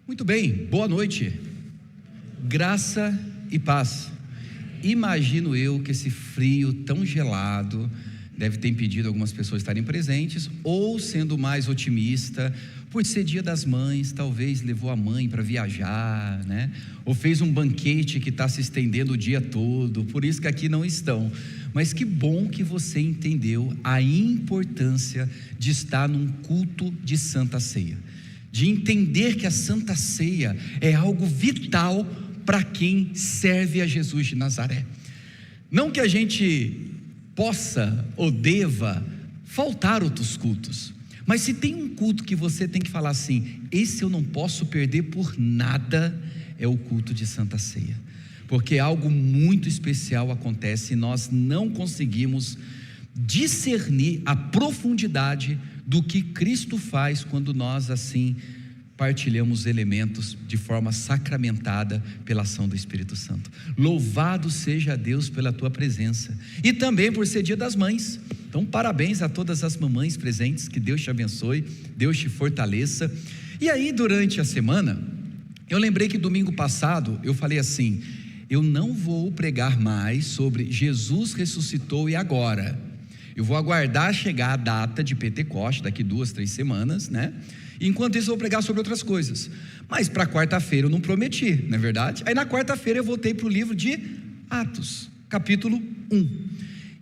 Muito bem, boa noite, graça e paz. Imagino eu que esse frio tão gelado deve ter impedido algumas pessoas estarem presentes, ou sendo mais otimista, por ser dia das mães, talvez levou a mãe para viajar, né? Ou fez um banquete que está se estendendo o dia todo, por isso que aqui não estão. Mas que bom que você entendeu a importância de estar num culto de Santa Ceia, de entender que a Santa Ceia é algo vital para quem serve a Jesus de Nazaré. Não que a gente possa ou deva faltar outros cultos, mas se tem um culto que você tem que falar assim, esse eu não posso perder por nada, é o culto de Santa Ceia, porque algo muito especial acontece e nós não conseguimos discernir a profundidade do que Cristo faz quando nós assim partilhamos elementos de forma sacramentada pela ação do Espírito Santo. Louvado seja Deus pela tua presença, e também por ser dia das mães. Então parabéns a todas as mamães presentes, que Deus te abençoe, Deus te fortaleça. E aí durante a semana, eu lembrei que domingo passado eu falei assim, eu não vou pregar mais sobre Jesus ressuscitou e agora, eu vou aguardar chegar a data de Pentecostes, daqui 2-3 semanas, né? Enquanto isso eu vou pregar sobre outras coisas, mas para quarta-feira eu não prometi, não é verdade? Aí na quarta-feira eu voltei para o livro de Atos, capítulo 1,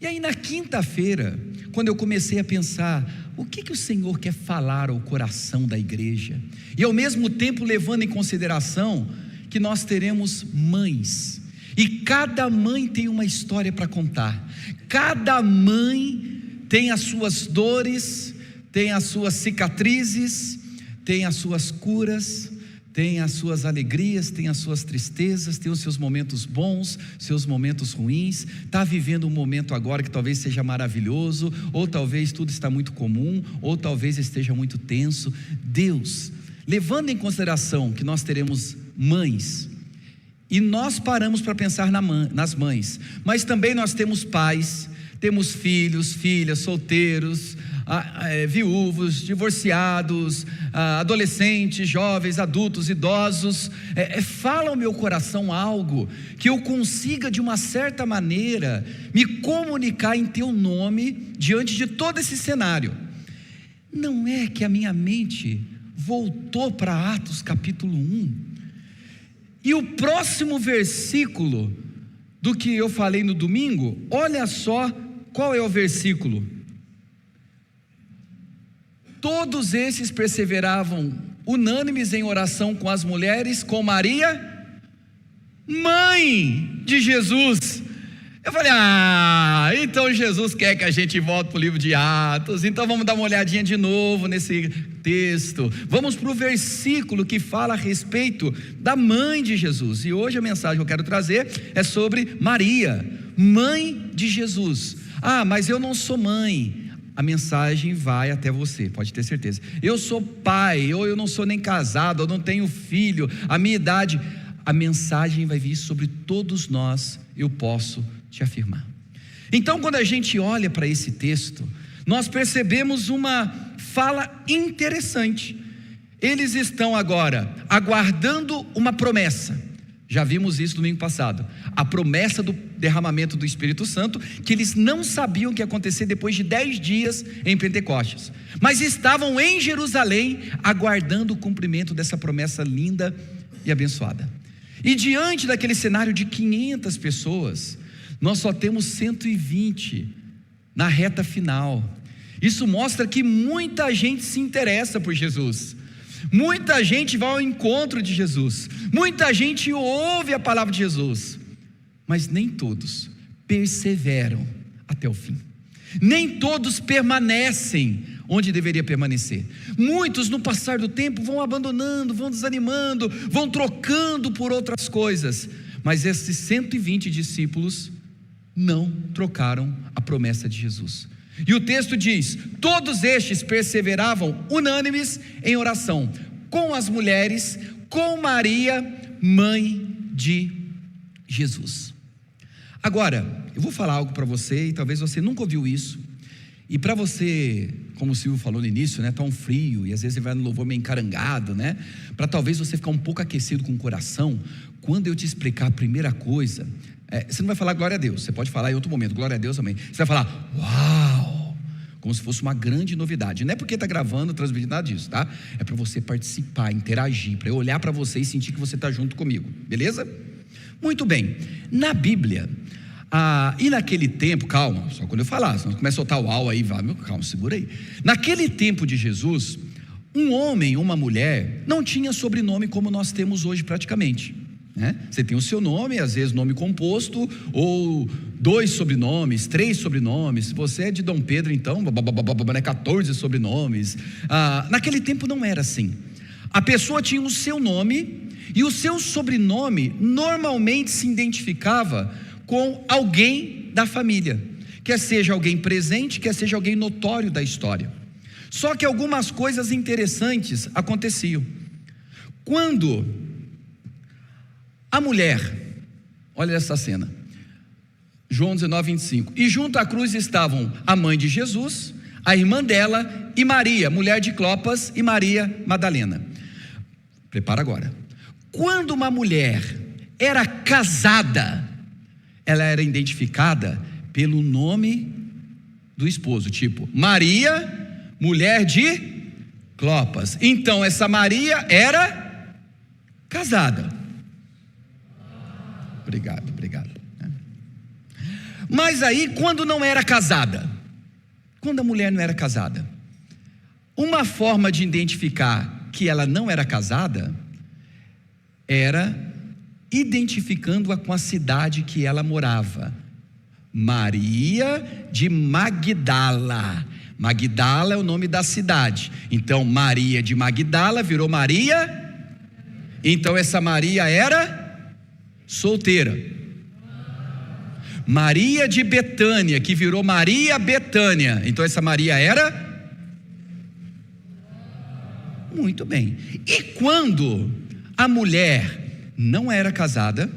e aí na quinta-feira, quando eu comecei a pensar, o que o Senhor quer falar ao coração da igreja, e ao mesmo tempo levando em consideração que nós teremos mães, e cada mãe tem uma história para contar, cada mãe tem as suas dores, tem as suas cicatrizes, tem as suas curas, tem as suas alegrias, tem as suas tristezas, tem os seus momentos bons, seus momentos ruins, está vivendo um momento agora que talvez seja maravilhoso, ou talvez tudo está muito comum, ou talvez esteja muito tenso. Deus, levando em consideração que nós teremos mães, e nós paramos para pensar nas mães, mas também nós temos pais, temos filhos, filhas, solteiros, viúvos, divorciados, adolescentes, jovens, adultos, idosos. Fala ao meu coração algo que eu consiga de uma certa maneira me comunicar em teu nome diante de todo esse cenário. Não é que a minha mente voltou para Atos capítulo 1, e o próximo versículo do que eu falei no domingo, olha só qual é o versículo. Todos esses perseveravam unânimes em oração com as mulheres, com Maria, mãe de Jesus. Eu falei, então Jesus quer que a gente volte para o livro de Atos, então vamos dar uma olhadinha de novo nesse texto, vamos para o versículo que fala a respeito da mãe de Jesus, e hoje a mensagem que eu quero trazer é sobre Maria, mãe de Jesus. Mas eu não sou mãe. A mensagem vai até você, pode ter certeza. Eu sou pai, ou eu não sou nem casado, eu não tenho filho, a minha idade, a mensagem vai vir sobre todos nós, eu posso te afirmar. Então quando a gente olha para esse texto, nós percebemos uma fala interessante. Eles estão agora aguardando uma promessa. Já vimos isso domingo passado, a promessa do derramamento do Espírito Santo, que eles não sabiam que ia acontecer depois de 10 dias em Pentecostes, mas estavam em Jerusalém aguardando o cumprimento dessa promessa linda e abençoada. E diante daquele cenário de 500 pessoas, nós só temos 120 na reta final. Isso mostra que muita gente se interessa por Jesus, muita gente vai ao encontro de Jesus, muita gente ouve a palavra de Jesus, mas nem todos perseveram até o fim, nem todos permanecem onde deveria permanecer. Muitos no passar do tempo vão abandonando, vão desanimando, vão trocando por outras coisas, mas esses 120 discípulos não trocaram a promessa de Jesus. E o texto diz, todos estes perseveravam unânimes em oração, com as mulheres, com Maria, mãe de Jesus. Agora, eu vou falar algo para você, e talvez você nunca ouviu isso, E para você, como o Silvio falou no início, né, tá um frio, e às vezes você vai no louvor meio encarangado, né? Para talvez você ficar um pouco aquecido com o coração, quando eu te explicar a primeira coisa, você não vai falar glória a Deus, você pode falar em outro momento, glória a Deus também. Você vai falar, uau! Como se fosse uma grande novidade. Não é porque está gravando, transmitindo, nada disso, tá? É para você participar, interagir, para eu olhar para você e sentir que você está junto comigo, beleza? Muito bem. Na Bíblia, e naquele tempo, calma, só quando eu falar, senão começa a soltar o uau aí, vai, calma, segura aí. Naquele tempo de Jesus, um homem, uma mulher, não tinha sobrenome como nós temos hoje praticamente, né? Você tem o seu nome, às vezes nome composto, ou 2 sobrenomes, 3 sobrenomes. Se você é de Dom Pedro, então, 14 sobrenomes. Naquele tempo não era assim. A pessoa tinha o seu nome, e o seu sobrenome normalmente se identificava com alguém da família, quer seja alguém presente, quer seja alguém notório da história. Só que algumas coisas interessantes aconteciam. Quando a mulher, olha essa cena, João 19:25, e junto à cruz estavam a mãe de Jesus, a irmã dela e Maria, mulher de Clopas, e Maria Madalena. Prepara agora. Quando uma mulher era casada, ela era identificada pelo nome do esposo, tipo Maria, mulher de Clopas. Então essa Maria era casada. Obrigado. Mas aí, quando não era casada, quando a mulher não era casada, uma forma de identificar que ela não era casada era identificando-a com a cidade que ela morava. Maria de Magdala. Magdala é o nome da cidade. Então Maria de Magdala virou Maria. Então essa Maria era solteira. Maria de Betânia, que virou Maria Betânia. Então essa Maria era? Muito bem. E quando a mulher não era casada,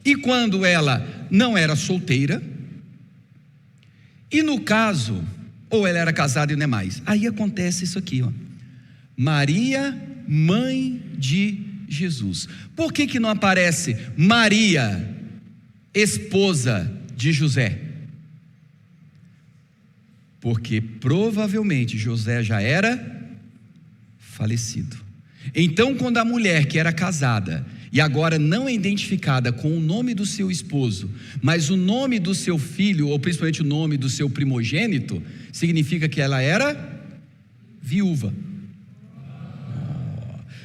e quando ela não era solteira, e no caso, ou ela era casada e não é mais, aí acontece isso aqui, ó. Maria, mãe de Jesus. Por que não aparece Maria, esposa de José? Porque provavelmente José já era falecido. Então, quando a mulher que era casada e agora não é identificada com o nome do seu esposo, mas o nome do seu filho, ou principalmente o nome do seu primogênito, significa que ela era viúva.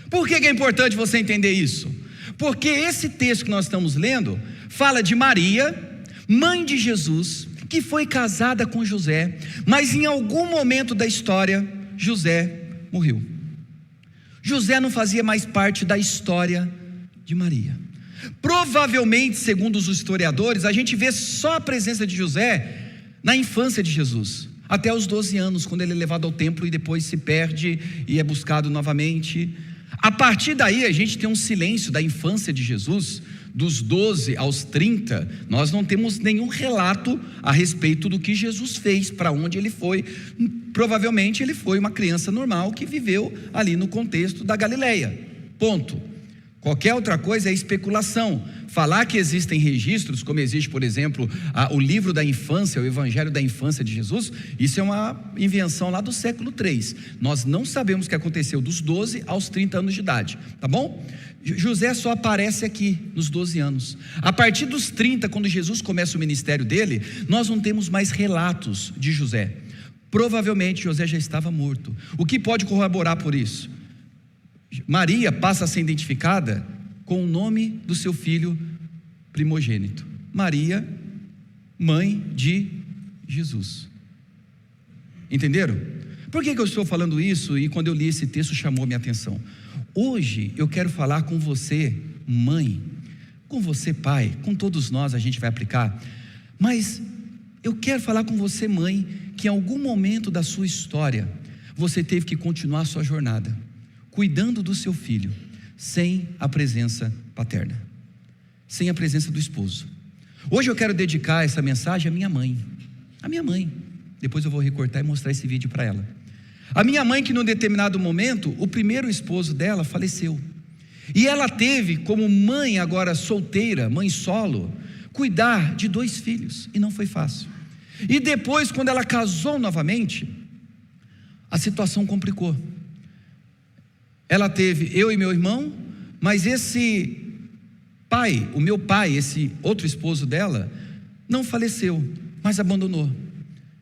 Por que é importante você entender isso? Porque esse texto que nós estamos lendo fala de Maria, mãe de Jesus, que foi casada com José, mas em algum momento da história, José morreu. José não fazia mais parte da história de Maria. Provavelmente, segundo os historiadores, a gente vê só a presença de José na infância de Jesus, até os 12 anos, quando ele é levado ao templo e depois se perde e é buscado novamente. A partir daí a gente tem um silêncio da infância de Jesus, dos 12 aos 30, nós não temos nenhum relato a respeito do que Jesus fez, para onde ele foi. Provavelmente ele foi uma criança normal que viveu ali no contexto da Galileia, ponto. Qualquer outra coisa é especulação. Falar que existem registros, como existe, por exemplo, o livro da infância, o evangelho da infância de Jesus, isso é uma invenção lá do século 3. Nós não sabemos o que aconteceu dos 12 aos 30 anos de idade, tá bom? José só aparece aqui nos 12 anos. A partir dos 30, quando Jesus começa o ministério dele, nós não temos mais relatos de José. Provavelmente José já estava morto. O que pode corroborar por isso? Maria passa a ser identificada com o nome do seu filho primogênito, Maria, mãe de Jesus. Entenderam? Por que eu estou falando isso? E quando eu li esse texto chamou minha atenção. Hoje eu quero falar com você, mãe, com você, pai, com todos nós a gente vai aplicar, mas eu quero falar com você, mãe, que em algum momento da sua história você teve que continuar a sua jornada cuidando do seu filho, sem a presença paterna, sem a presença do esposo. Hoje eu quero dedicar essa mensagem à minha mãe, Depois eu vou recortar e mostrar esse vídeo para ela. A minha mãe, que num determinado momento, o primeiro esposo dela faleceu. E ela teve, como mãe agora solteira, mãe solo, cuidar de 2 filhos, e não foi fácil. E depois, quando ela casou novamente, a situação complicou. Ela teve eu e meu irmão, mas esse pai, o meu pai, esse outro esposo dela, não faleceu, mas abandonou.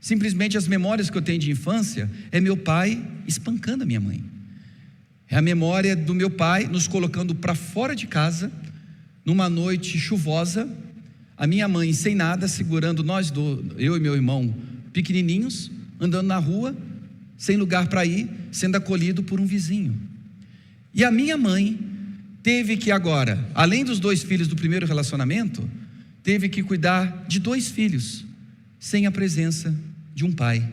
Simplesmente as memórias que eu tenho de infância é meu pai espancando a minha mãe. É a memória do meu pai nos colocando para fora de casa, numa noite chuvosa, a minha mãe sem nada, segurando eu e meu irmão pequenininhos, andando na rua, sem lugar para ir, sendo acolhido por um vizinho. E a minha mãe teve que agora, além dos 2 filhos do primeiro relacionamento, teve que cuidar de 2 filhos, sem a presença de um pai,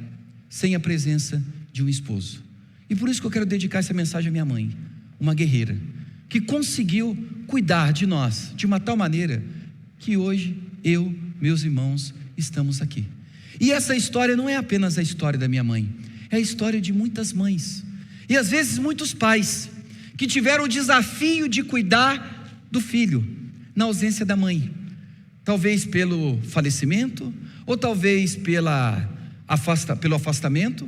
sem a presença de um esposo. E por isso que eu quero dedicar essa mensagem à minha mãe, uma guerreira, que conseguiu cuidar de nós, de uma tal maneira, que hoje eu, meus irmãos, estamos aqui. E essa história não é apenas a história da minha mãe, é a história de muitas mães, e às vezes muitos pais, que tiveram o desafio de cuidar do filho, na ausência da mãe, talvez pelo falecimento, ou talvez pelo afastamento,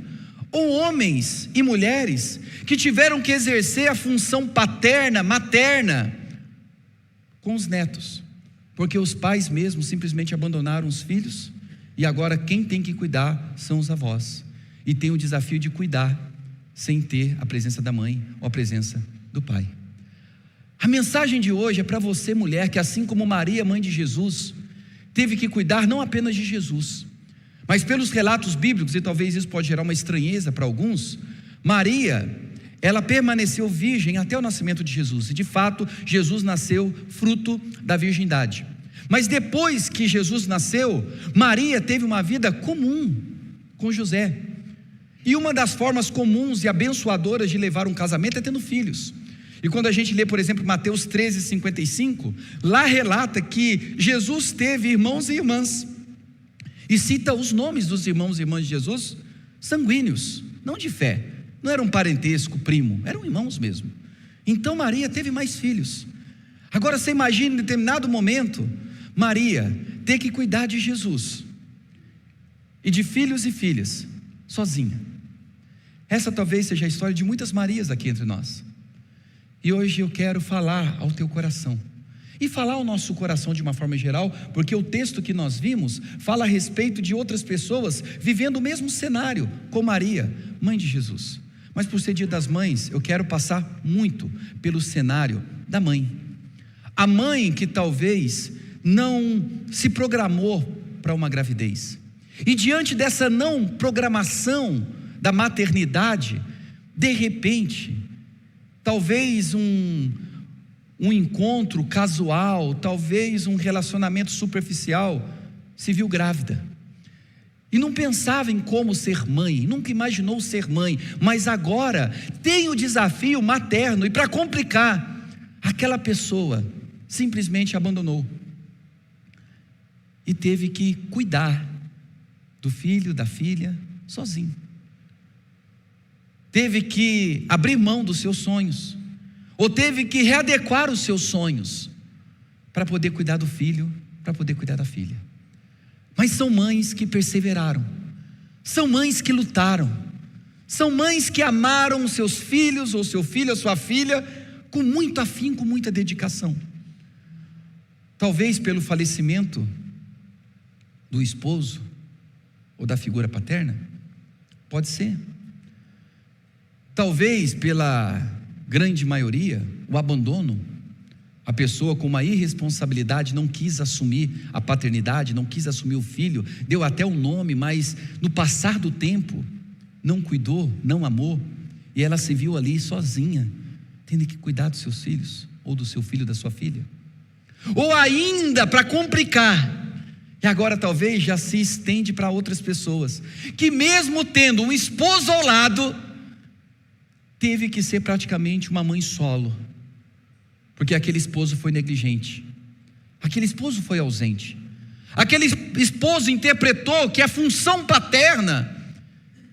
ou homens e mulheres que tiveram que exercer a função paterna, materna, com os netos, porque os pais mesmos simplesmente abandonaram os filhos, e agora quem tem que cuidar são os avós, e tem o desafio de cuidar, sem ter a presença da mãe, ou a presença do pai. A mensagem de hoje é para você, mulher, que assim como Maria, mãe de Jesus, teve que cuidar não apenas de Jesus, mas pelos relatos bíblicos, e talvez isso pode gerar uma estranheza para alguns, Maria, ela permaneceu virgem até o nascimento de Jesus, e de fato, Jesus nasceu fruto da virgindade. Mas depois que Jesus nasceu, Maria teve uma vida comum com José, e uma das formas comuns e abençoadoras de levar um casamento é tendo filhos. E quando a gente lê, por exemplo, Mateus 13:55, lá relata que Jesus teve irmãos e irmãs, e cita os nomes dos irmãos e irmãs de Jesus, sanguíneos, não de fé, não era um parentesco primo, eram irmãos mesmo. Então Maria teve mais filhos. Agora você imagina, em determinado momento, Maria ter que cuidar de Jesus, e de filhos e filhas, sozinha. Essa talvez seja a história de muitas Marias aqui entre nós. E hoje eu quero falar ao teu coração, e falar ao nosso coração de uma forma geral, porque o texto que nós vimos fala a respeito de outras pessoas vivendo o mesmo cenário, com Maria, mãe de Jesus. Mas por ser dia das mães, eu quero passar muito pelo cenário da mãe. A mãe que talvez não se programou para uma gravidez, e diante dessa não programação da maternidade, de repente, talvez um encontro casual, talvez um relacionamento superficial, se viu grávida, e não pensava em como ser mãe, nunca imaginou ser mãe, mas agora tem o desafio materno, e para complicar, aquela pessoa simplesmente abandonou, e teve que cuidar do filho, da filha, sozinho. Teve que abrir mão dos seus sonhos, ou teve que readequar os seus sonhos, para poder cuidar do filho, para poder cuidar da filha. Mas são mães que perseveraram, são mães que lutaram, são mães que amaram os seus filhos, ou seu filho, a sua filha, com muito afinco, com muita dedicação. Talvez pelo falecimento do esposo, ou da figura paterna, pode ser. Talvez pela grande maioria, o abandono, a pessoa com uma irresponsabilidade não quis assumir a paternidade, não quis assumir o filho, deu até um nome, mas no passar do tempo, não cuidou, não amou, e ela se viu ali sozinha, tendo que cuidar dos seus filhos, ou do seu filho, da sua filha. Ou ainda, para complicar, e agora talvez já se estende para outras pessoas, que mesmo tendo um esposo ao lado, teve que ser praticamente uma mãe solo, porque aquele esposo foi negligente, aquele esposo foi ausente, Aquele esposo interpretou que a função paterna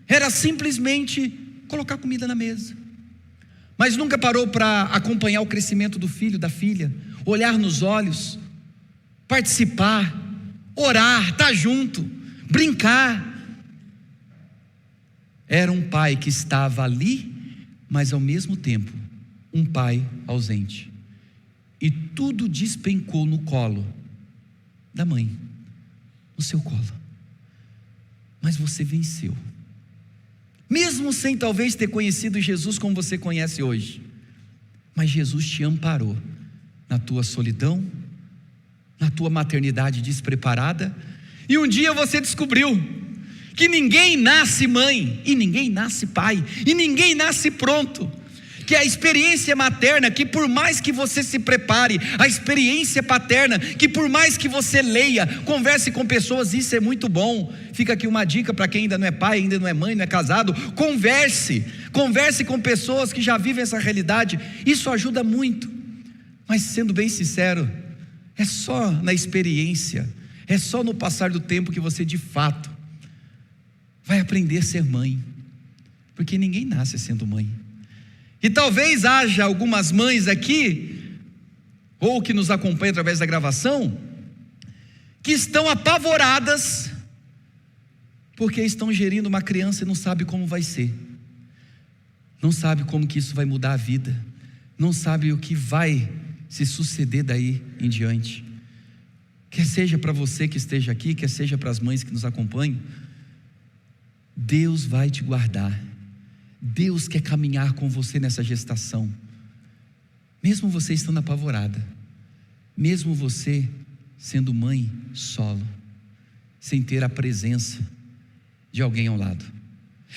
era simplesmente colocar comida na mesa, mas nunca parou para acompanhar o crescimento do filho, da filha, olhar nos olhos, participar, orar, estar junto, brincar. Era um pai que estava ali, mas ao mesmo tempo um pai ausente, e tudo despencou no colo da mãe, no seu colo. Mas você venceu, mesmo sem talvez ter conhecido Jesus como você conhece hoje, mas Jesus te amparou na tua solidão, na tua maternidade despreparada, e um dia você descobriu que ninguém nasce mãe, e ninguém nasce pai, e ninguém nasce pronto, que a experiência materna, que por mais que você se prepare, a experiência paterna, que por mais que você leia, converse com pessoas, isso é muito bom. Fica aqui uma dica para quem ainda não é pai, ainda não é mãe, não é casado: converse com pessoas que já vivem essa realidade, isso ajuda muito. Mas sendo bem sincero, é só na experiência, é só no passar do tempo que você de fato vai aprender a ser mãe, porque ninguém nasce sendo mãe. E talvez haja algumas mães aqui, ou que nos acompanham através da gravação, que estão apavoradas, porque estão gerindo uma criança e não sabe como vai ser, não sabe como que isso vai mudar a vida, não sabe o que vai se suceder daí em diante. Quer seja para você que esteja aqui, quer seja para as mães que nos acompanham, Deus vai te guardar. Deus quer caminhar com você nessa gestação, mesmo você estando apavorada, mesmo você sendo mãe solo, sem ter a presença de alguém ao lado.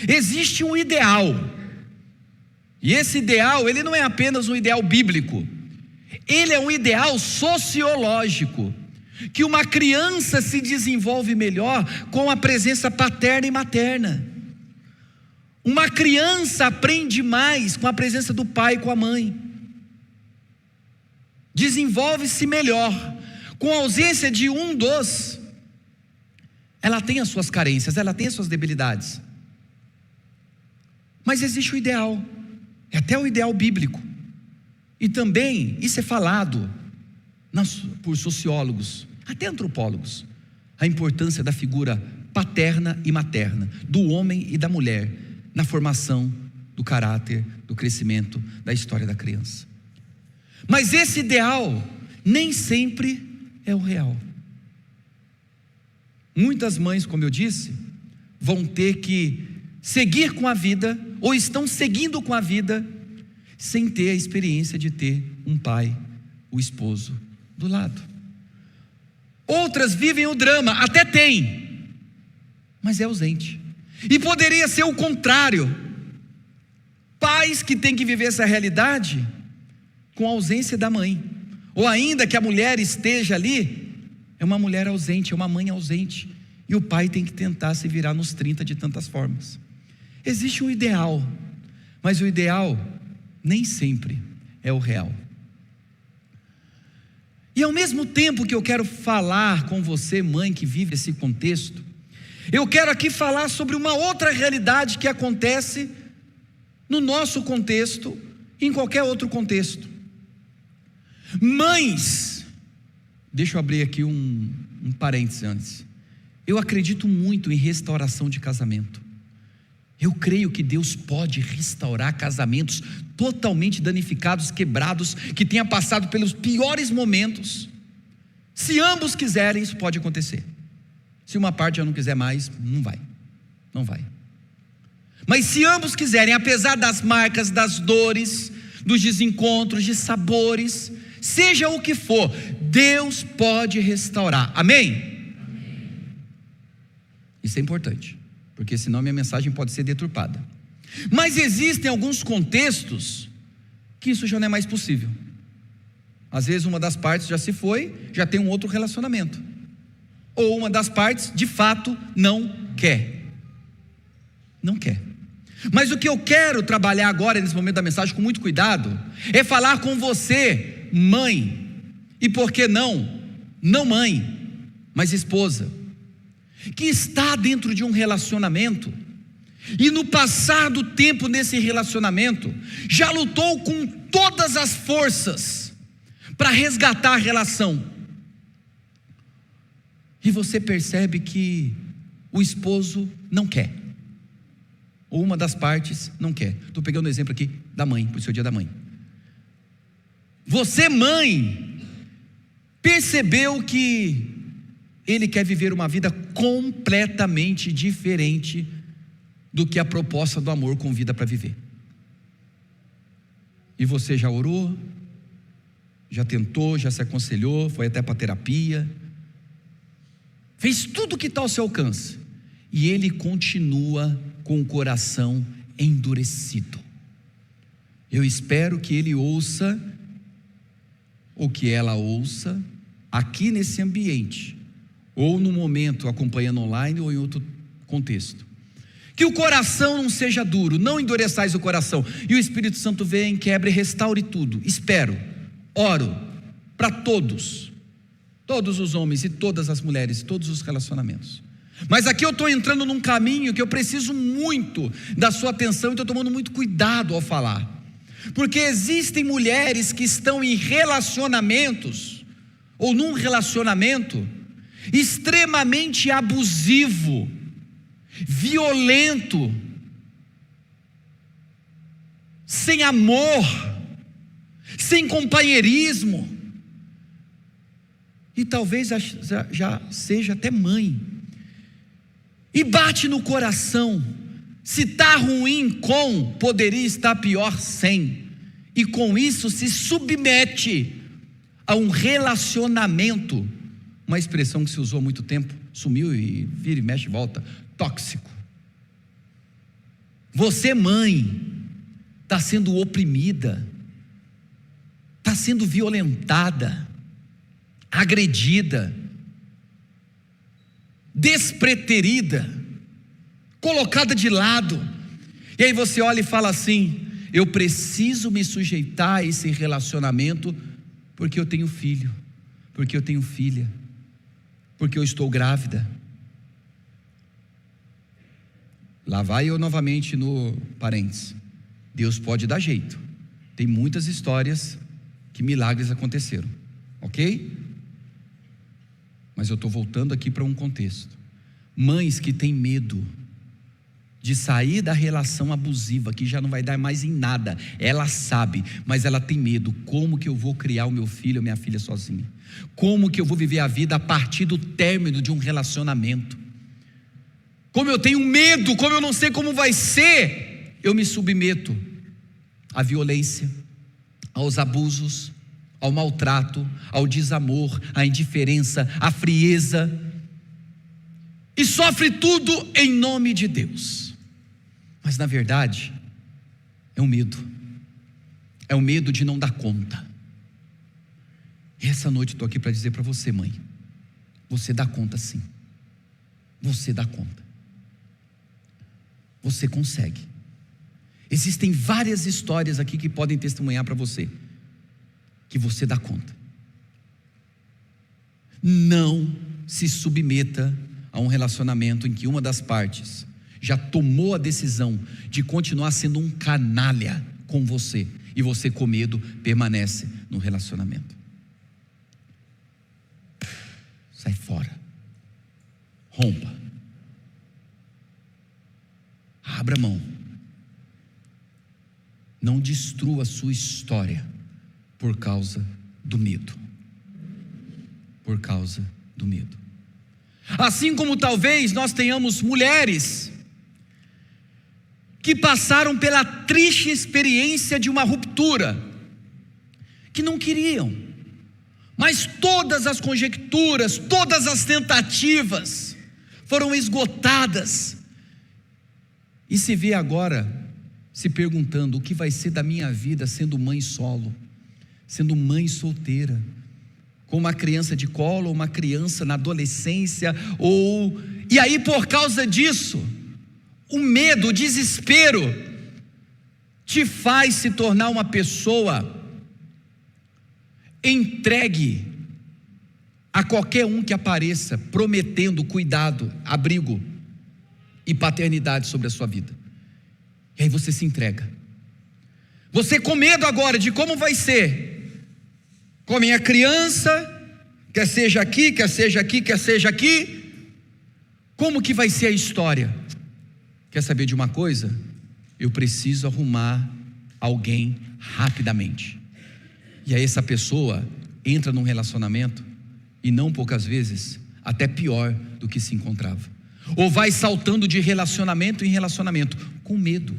Existe um ideal, e esse ideal, ele não é apenas um ideal bíblico, ele é um ideal sociológico, que uma criança se desenvolve melhor com a presença paterna e materna. Uma criança aprende mais com a presença do pai e com a mãe, desenvolve-se melhor. Com a ausência de um dos, ela tem as suas carências, ela tem as suas debilidades, mas existe o ideal, é até o ideal bíblico, e também isso é falado por sociólogos, até antropólogos, a importância da figura paterna e materna, do homem e da mulher, na formação do caráter, do crescimento, da história da criança. Mas esse ideal nem sempre é o real. Muitas mães, como eu disse, vão ter que seguir com a vida, ou estão seguindo com a vida, sem ter a experiência de ter um pai, o esposo, do lado. Outras vivem o drama, até tem, mas é ausente. E poderia ser o contrário, pais que têm que viver essa realidade com a ausência da mãe, ou ainda que a mulher esteja ali, é uma mulher ausente, é uma mãe ausente, e o pai tem que tentar se virar nos 30 de tantas formas. Existe um ideal, mas o ideal nem sempre é o real. E ao mesmo tempo que eu quero falar com você, mãe que vive esse contexto, eu quero aqui falar sobre uma outra realidade que acontece no nosso contexto, em qualquer outro contexto. Mães, deixa eu abrir aqui um parênteses antes. Eu acredito muito em restauração de casamento. Eu creio que Deus pode restaurar casamentos totalmente danificados, quebrados, que tenha passado pelos piores momentos. Se ambos quiserem, isso pode acontecer. Se uma parte já não quiser mais, não vai. Mas se ambos quiserem, apesar das marcas, das dores, dos desencontros, de sabores, seja o que for, Deus pode restaurar. Amém? Isso é importante, porque senão minha mensagem pode ser deturpada. Mas existem alguns contextos que isso já não é mais possível. Às vezes uma das partes já se foi, já tem um outro relacionamento, ou uma das partes de fato não quer. Mas o que eu quero trabalhar agora nesse momento da mensagem com muito cuidado é falar com você, mãe, e por que não mãe, mas esposa, que está dentro de um relacionamento, e no passar do tempo nesse relacionamento, já lutou com todas as forças para resgatar a relação, e você percebe que o esposo não quer, ou uma das partes não quer. Estou pegando o exemplo aqui da mãe, por seu dia da mãe. Você, mãe, percebeu que ele quer viver uma vida completamente diferente do que a proposta do amor convida para viver. E você já orou, já tentou, já se aconselhou, foi até para terapia, fez tudo o que está ao seu alcance, e ele continua com o coração endurecido. Eu espero que ele ouça, ou que ela ouça, aqui nesse ambiente, ou no momento acompanhando online, ou em outro contexto, que o coração não seja duro, não endureçais o coração, e o Espírito Santo vem, quebre e restaure tudo. Espero, oro, para todos os homens e todas as mulheres, todos os relacionamentos. Mas aqui eu estou entrando num caminho que eu preciso muito da sua atenção, e estou tomando muito cuidado ao falar, porque existem mulheres que estão em relacionamentos, ou num relacionamento extremamente abusivo, violento, sem amor, sem companheirismo, e talvez já seja até mãe, e bate no coração, se está ruim com, poderia estar pior sem, e com isso se submete a um relacionamento, uma expressão que se usou há muito tempo, sumiu e vira e mexe e volta, tóxico. Você, mãe, está sendo oprimida, está sendo violentada, agredida, despreterida, colocada de lado, e aí você olha e fala assim: eu preciso me sujeitar a esse relacionamento, porque eu tenho filho, porque eu tenho filha, porque eu estou grávida. Lá vai eu novamente no parênteses. Deus pode dar jeito, tem muitas histórias que milagres aconteceram, ok? Mas eu estou voltando aqui para um contexto. Mães que têm medo de sair da relação abusiva, que já não vai dar mais em nada, ela sabe, mas ela tem medo. Como que eu vou criar o meu filho ou minha filha sozinha? Como que eu vou viver a vida a partir do término de um relacionamento? Como eu tenho medo, como eu não sei como vai ser, eu me submeto à violência, aos abusos, ao maltrato, ao desamor, à indiferença, à frieza, e sofre tudo em nome de Deus. Mas na verdade é um medo de não dar conta. E essa noite estou aqui para dizer para você, mãe, você dá conta sim, você dá conta, você consegue. Existem várias histórias aqui que podem testemunhar para você que você dá conta. Não se submeta a um relacionamento em que uma das partes já tomou a decisão de continuar sendo um canalha com você, e você, com medo, permanece no relacionamento. Sai fora, rompa, abra mão, não destrua a sua história por causa do medo. Por causa do medo. Assim como talvez nós tenhamos mulheres que passaram pela triste experiência de uma ruptura, que não queriam, mas todas as conjecturas, todas as tentativas foram esgotadas, e se vê agora se perguntando: o que vai ser da minha vida sendo mãe solo, sendo mãe solteira, com uma criança de colo, ou uma criança na adolescência, e aí por causa disso, o medo, o desespero, te faz se tornar uma pessoa entregue a qualquer um que apareça prometendo cuidado, abrigo e paternidade sobre a sua vida. E aí você se entrega. Você com medo agora de como vai ser com a minha criança, quer seja aqui, quer seja aqui, quer seja aqui, como que vai ser a história? Quer saber de uma coisa? Eu preciso arrumar alguém rapidamente. E aí essa pessoa entra num relacionamento, e não poucas vezes, até pior do que se encontrava. Ou vai saltando de relacionamento em relacionamento, com medo.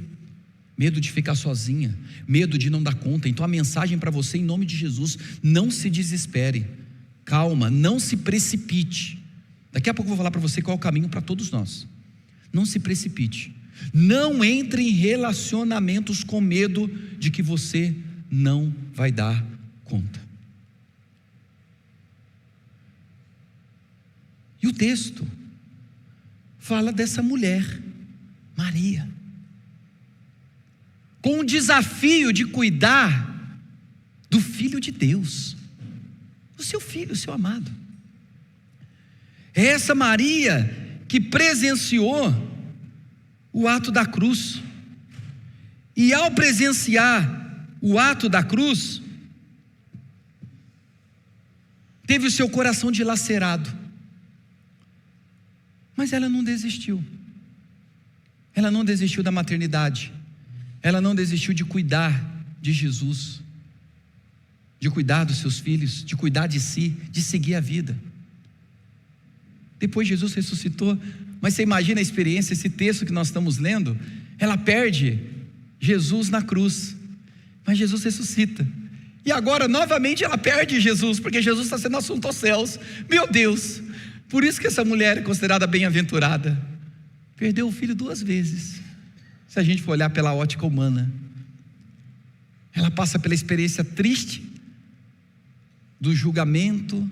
Medo de ficar sozinha, medo de não dar conta. Então a mensagem para você, em nome de Jesus: não se desespere, calma, não se precipite. Daqui a pouco eu vou falar para você qual é o caminho para todos nós. Não se precipite, não entre em relacionamentos com medo de que você não vai dar conta. E o texto fala dessa mulher, Maria, com o desafio de cuidar do Filho de Deus, o seu filho, o seu amado. É essa Maria que presenciou o ato da cruz, e ao presenciar o ato da cruz, teve o seu coração dilacerado, mas ela não desistiu. Ela não desistiu da maternidade, ela não desistiu de cuidar de Jesus, de cuidar dos seus filhos, de cuidar de si, de seguir a vida. Depois Jesus ressuscitou, mas você imagina a experiência, esse texto que nós estamos lendo, ela perde Jesus na cruz, mas Jesus ressuscita, e agora novamente ela perde Jesus, porque Jesus está sendo assunto aos céus. Meu Deus, por isso que essa mulher é considerada bem-aventurada, perdeu o filho 2 vezes, se a gente for olhar pela ótica humana. Ela passa pela experiência triste do julgamento,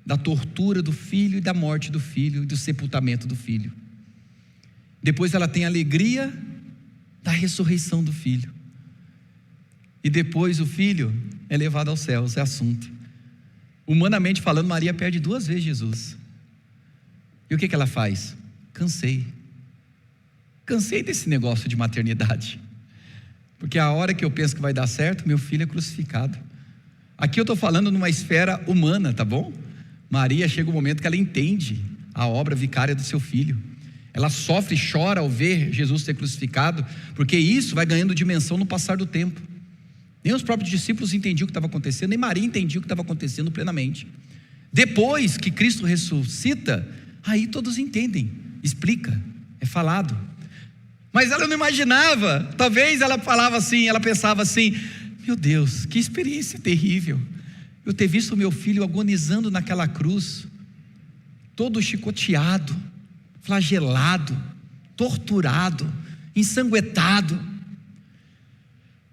da tortura do filho e da morte do filho e do sepultamento do filho. Depois ela tem a alegria da ressurreição do filho, e depois o filho é levado aos céus. É assunto, humanamente falando, Maria perde 2 vezes Jesus. E o que ela faz? Cansei desse negócio de maternidade, porque a hora que eu penso que vai dar certo, meu filho é crucificado. Aqui eu estou falando numa esfera humana, tá bom? Maria chega um momento que ela entende a obra vicária do seu filho. Ela sofre e chora ao ver Jesus ser crucificado, porque isso vai ganhando dimensão no passar do tempo. Nem os próprios discípulos entendiam o que estava acontecendo, nem Maria entendia o que estava acontecendo plenamente. Depois que Cristo ressuscita, aí todos entendem, explica, é falado. Mas ela não imaginava, talvez ela falava assim, ela pensava assim: meu Deus, que experiência terrível, eu ter visto o meu filho agonizando naquela cruz, todo chicoteado, flagelado, torturado, ensanguentado.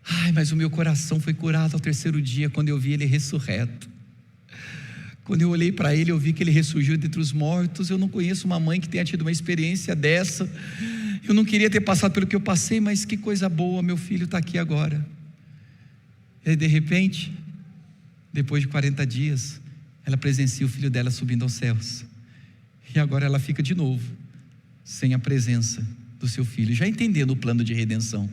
Ai, mas o meu coração foi curado ao 3º dia, quando eu vi ele ressurreto. Quando eu olhei para ele, eu vi que ele ressurgiu dentre os mortos. Eu não conheço uma mãe que tenha tido uma experiência dessa. Eu não queria ter passado pelo que eu passei, mas que coisa boa, meu filho está aqui agora. E aí, de repente, depois de 40 dias, ela presencia o filho dela subindo aos céus, e agora ela fica de novo sem a presença do seu filho, já entendendo o plano de redenção.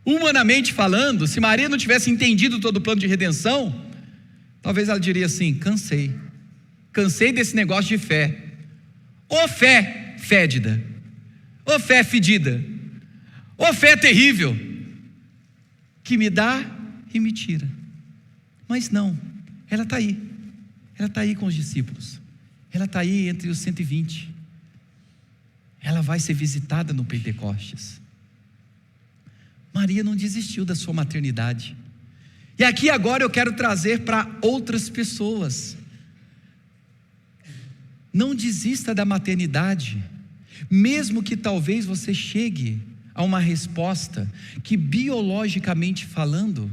Humanamente falando, se Maria não tivesse entendido todo o plano de redenção, talvez ela diria assim: cansei desse negócio de fé, ô fé fédida, ô fé fedida, ô fé terrível, que me dá e me tira. Mas não, ela está aí com os discípulos, ela está aí entre os 120, ela vai ser visitada no Pentecostes. Maria não desistiu da sua maternidade, e aqui agora eu quero trazer para outras pessoas: não desista da maternidade, mesmo que talvez você chegue a uma resposta que, biologicamente falando,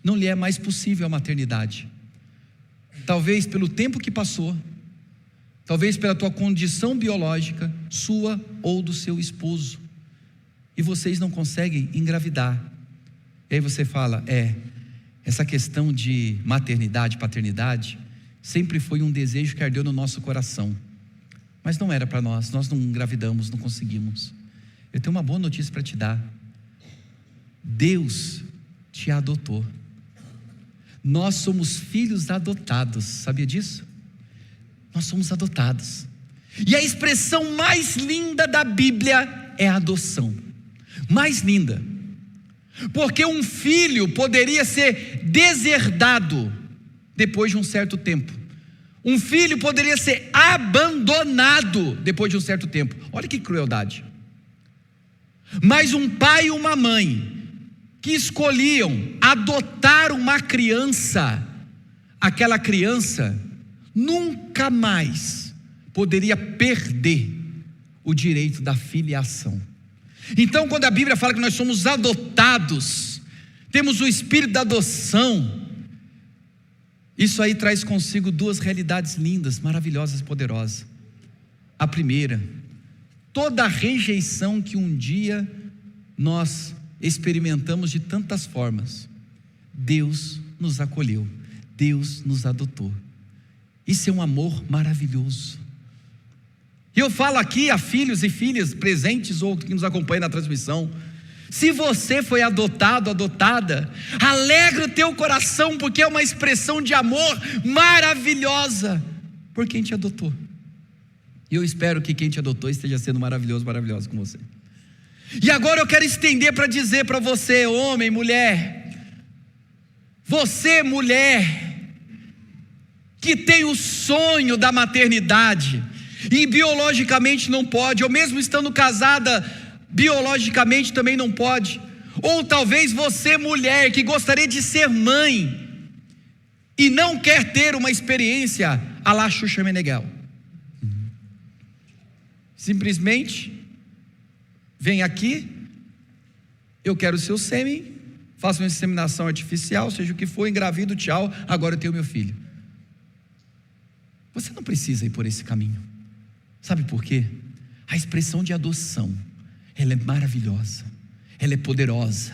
não lhe é mais possível a maternidade. Talvez pelo tempo que passou, talvez pela tua condição biológica, sua ou do seu esposo, e vocês não conseguem engravidar. E aí você fala: essa questão de maternidade, paternidade, sempre foi um desejo que ardeu no nosso coração, mas não era para nós não engravidamos, não conseguimos. Eu tenho uma boa notícia para te dar: Deus te adotou. Nós somos filhos adotados, sabia disso? Nós somos adotados. E a expressão mais linda da Bíblia é a adoção. Mais linda. Porque um filho poderia ser deserdado depois de um certo tempo. Um filho poderia ser abandonado depois de um certo tempo. Olha que crueldade. Mas um pai e uma mãe que escolhiam adotar uma criança, aquela criança nunca mais poderia perder o direito da filiação. Então, quando a Bíblia fala que nós somos adotados, temos o espírito da adoção, isso aí traz consigo duas realidades lindas, maravilhosas, poderosas. A primeira, toda a rejeição que um dia nós experimentamos de tantas formas, Deus nos acolheu, Deus nos adotou. Isso é um amor maravilhoso. E eu falo aqui a filhos e filhas presentes ou que nos acompanham na transmissão: se você foi adotado, adotada, alegra o teu coração, porque é uma expressão de amor maravilhosa por quem te adotou. E eu espero que quem te adotou esteja sendo maravilhoso com você. E agora eu quero estender para dizer para você, homem, mulher, você, mulher, que tem o sonho da maternidade e biologicamente não pode, ou mesmo estando casada, biologicamente também não pode, ou talvez você, mulher, que gostaria de ser mãe e não quer ter uma experiência à la Xuxa Meneghel, simplesmente vem aqui: eu quero o seu sêmen, faço uma inseminação artificial, seja o que for, engravido, tchau, agora eu tenho meu filho. Você não precisa ir por esse caminho. Sabe por quê? A expressão de adoção, ela é maravilhosa, ela é poderosa,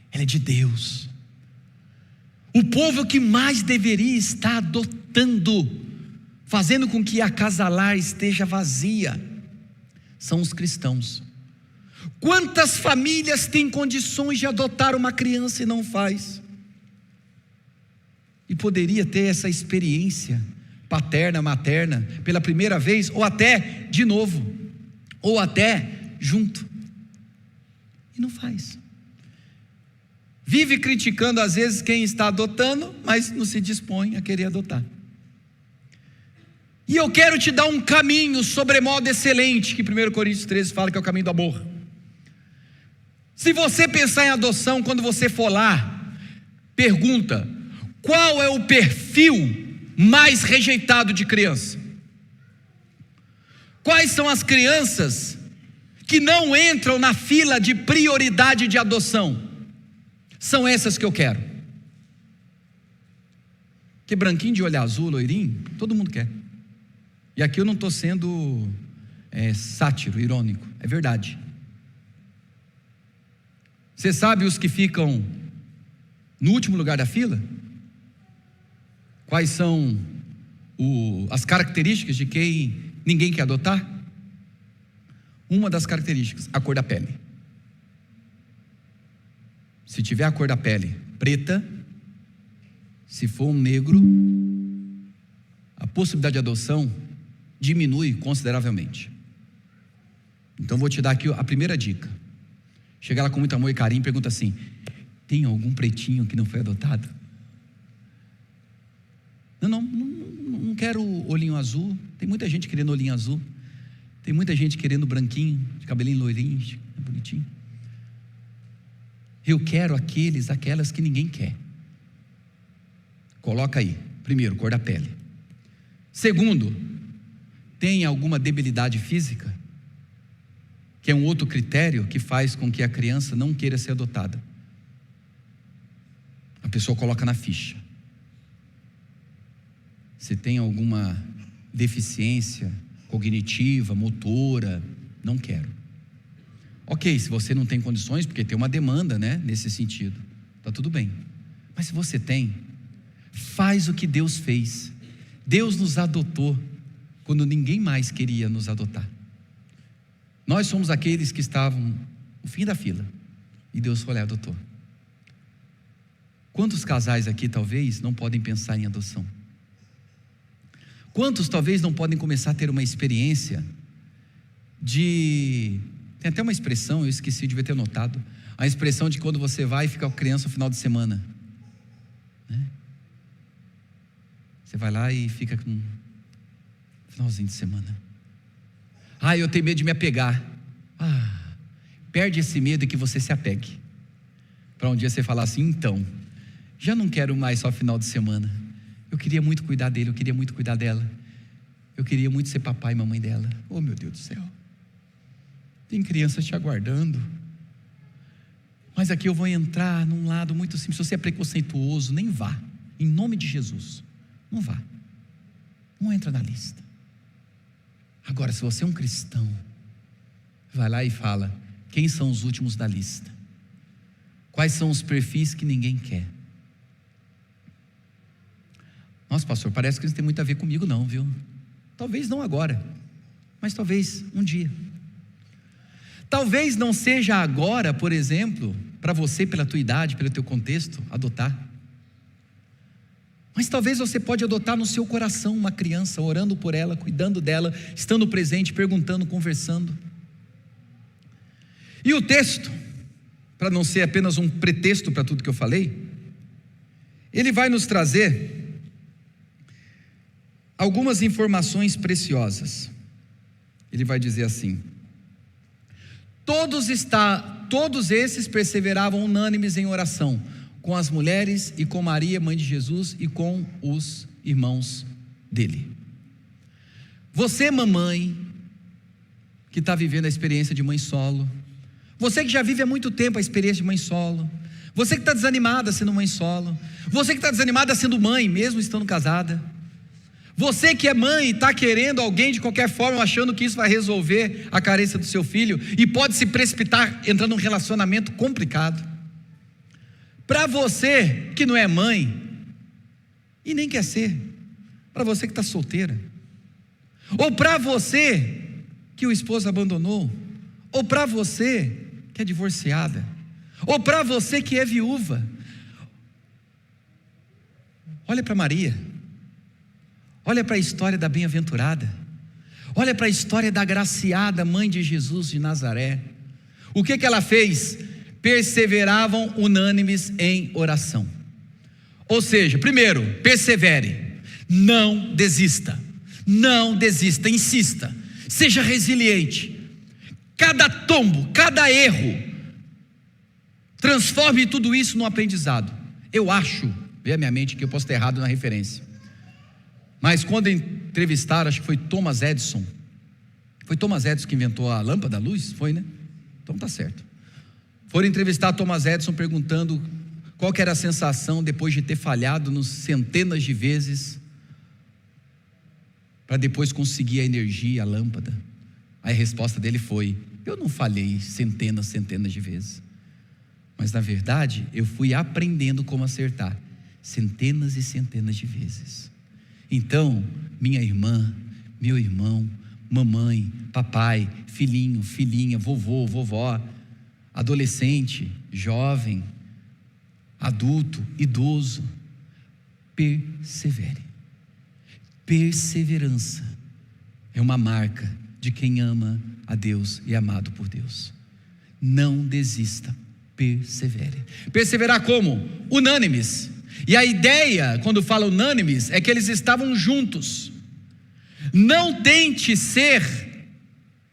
ela é de Deus. O povo que mais deveria estar adotando, fazendo com que a casa lar esteja vazia, são os cristãos. Quantas famílias têm condições de adotar uma criança e não faz? E poderia ter essa experiência paterna, materna, pela primeira vez, ou até de novo, ou até junto, e não faz. Vive criticando às vezes quem está adotando, mas não se dispõe a querer adotar. E eu quero te dar um caminho sobremodo excelente, que 1 Coríntios 13 fala que é o caminho do amor. Se você pensar em adoção, quando você for lá, pergunta: qual é o perfil mais rejeitado de criança? Quais são as crianças que não entram na fila de prioridade de adoção? São essas que eu quero. Que branquinho de olho azul, loirinho, todo mundo quer. E aqui eu não estou sendo sátiro, irônico, é verdade. Você sabe os que ficam no último lugar da fila? Quais são as características de quem ninguém quer adotar? Uma das características, a cor da pele. Se tiver a cor da pele preta, se for um negro, a possibilidade de adoção diminui consideravelmente. Então vou te dar aqui a primeira dica. Chega lá com muito amor e carinho e pergunta assim: tem algum pretinho que não foi adotado? Não quero olhinho azul. Tem muita gente querendo olhinho azul. Tem muita gente querendo branquinho, de cabelinho loirinho, bonitinho. Eu quero aquelas que ninguém quer. Coloca aí. Primeiro, cor da pele. Segundo, tem alguma debilidade física? Que é um outro critério que faz com que a criança não queira ser adotada. A pessoa coloca na ficha: se tem alguma deficiência cognitiva, motora, não quero. Ok, se você não tem condições, porque tem uma demanda, né, nesse sentido, tá tudo bem. Mas se você tem, faz o que Deus fez. Deus nos adotou quando ninguém mais queria nos adotar. Nós somos aqueles que estavam no fim da fila, e Deus foi lá e adotou. Quantos casais aqui talvez não podem pensar em adoção? Quantos talvez não podem começar a ter uma experiência de... Tem até uma expressão, eu esqueci, devia ter notado. A expressão de quando você vai e fica com a criança no final de semana, né? Você vai lá e fica com finalzinho de semana. Eu tenho medo de me apegar. Perde esse medo e que você se apegue, para um dia você falar assim: então, já não quero mais só final de semana. Eu queria muito cuidar dele, eu queria muito cuidar dela. Eu queria muito ser papai e mamãe dela. Oh, meu Deus do céu. Tem crianças te aguardando. Mas aqui eu vou entrar num lado muito simples. Se você é preconceituoso, nem vá. Em nome de Jesus, não vá. Não entra na lista. Agora, se você é um cristão, vai lá e fala: quem são os últimos da lista? Quais são os perfis que ninguém quer? Nossa, pastor, parece que isso não tem muito a ver comigo não, viu? Talvez não agora, mas talvez um dia. Talvez não seja agora, por exemplo, para você, pela tua idade, pelo teu contexto, adotar. Mas talvez você pode adotar no seu coração uma criança, orando por ela, cuidando dela, estando presente, perguntando, conversando. E o texto, para não ser apenas um pretexto para tudo que eu falei, ele vai nos trazer algumas informações preciosas. Ele vai dizer assim: todos esses perseveravam unânimes em oração, com as mulheres e com Maria, mãe de Jesus, e com os irmãos dele. Você, mamãe, que está vivendo a experiência de mãe solo, você que já vive há muito tempo a experiência de mãe solo, você que está desanimada sendo mãe solo, você que está desanimada sendo mãe, mesmo estando casada, você que é mãe e está querendo alguém de qualquer forma, achando que isso vai resolver a carência do seu filho, e pode se precipitar entrando num relacionamento complicado. Para você que não é mãe, e nem quer ser, para você que está solteira, ou para você que o esposo abandonou, ou para você que é divorciada, ou para você que é viúva, olha para Maria, olha para a história da bem-aventurada, olha para a história da agraciada mãe de Jesus de Nazaré. O que ela fez? Perseveravam unânimes em oração. Ou seja, primeiro, persevere, não desista, insista, seja resiliente. Cada tombo, cada erro, transforme tudo isso num aprendizado. Eu acho, vê a minha mente que eu posso estar errado na referência, mas quando entrevistaram, acho que foi Thomas Edison. Foi Thomas Edison que inventou a lâmpada, a luz? Foi, né? Então tá certo. Foram entrevistar Thomas Edison perguntando qual que era a sensação depois de ter falhado nos centenas de vezes, para depois conseguir a energia, a lâmpada. Aí a resposta dele foi: eu não falhei centenas de vezes, mas na verdade eu fui aprendendo como acertar centenas e centenas de vezes. Então, minha irmã, meu irmão, mamãe, papai, filhinho, filhinha, vovô, vovó, adolescente, jovem, adulto, idoso, persevere. Perseverança é uma marca de quem ama a Deus e é amado por Deus. Não desista, persevere. Perseverar como? Unânimes. E a ideia, quando fala unânimes, é que eles estavam juntos. Não tente ser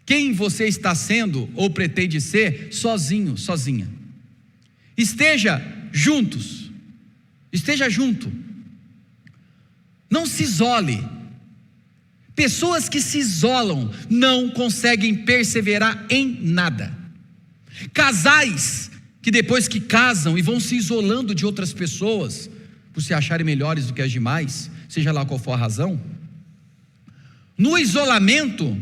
quem você está sendo ou pretende ser sozinho, sozinha. Esteja juntos, esteja junto. Não se isole. Pessoas que se isolam não conseguem perseverar em nada. Casais que depois que casam e vão se isolando de outras pessoas, por se acharem melhores do que as demais, seja lá qual for a razão, no isolamento,